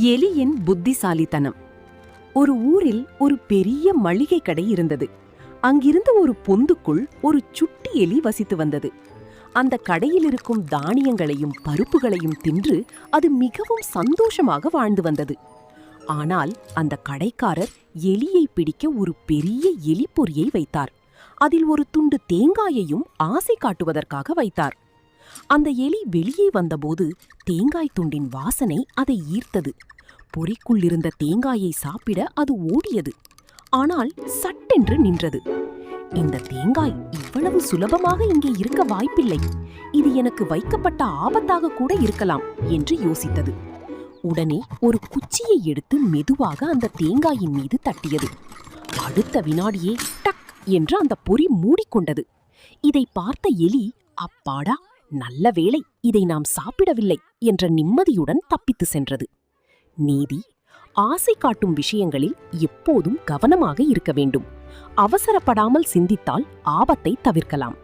எலியின் புத்திசாலித்தனம். ஒரு ஊரில் ஒரு பெரிய மளிகை கடை இருந்தது. அங்கிருந்த ஒரு பொந்துக்குள் ஒரு சுட்டி எலி வசித்து வந்தது. அந்த கடையில் இருக்கும் தானியங்களையும் பருப்புகளையும் தின்று அது மிகவும் சந்தோஷமாக வாழ்ந்து வந்தது. ஆனால் அந்த கடைக்காரர் எலியை பிடிக்க ஒரு பெரிய எலிப்பொறியை வைத்தார். அதில் ஒரு துண்டு தேங்காயையும் ஆசை காட்டுவதற்காக வைத்தார். அந்த எலி வெளியே வந்தபோது தேங்காய் துண்டின் வாசனை அதை ஈர்த்தது. பொறிக்குள் இருந்த தேங்காயை சாப்பிட அது ஓடியது. ஆனால் சட்டென்று நின்றது. இந்த தேங்காய் இவ்வளவு சுலபமாக இங்கே இருக்க வாய்ப்பில்லை. இது எனக்கு வைக்கப்பட்ட ஆபத்தாக கூட இருக்கலாம் என்று யோசித்தது. உடனே ஒரு குச்சியை எடுத்து மெதுவாக அந்த தேங்காயின் மீது தட்டியது. அடுத்த வினாடியே டக் என்று அந்த பொறி மூடிக்கொண்டது. இதை பார்த்த எலி, அப்பாடா, நல்ல வேளை, இதை நாம் சாப்பிடவில்லை என்ற நிம்மதியுடன் தப்பித்து சென்றது. நீதி: ஆசை காட்டும் விஷயங்களில் எப்போதும் கவனமாக இருக்க வேண்டும். அவசரப்படாமல் சிந்தித்தால் ஆபத்தை தவிர்க்கலாம்.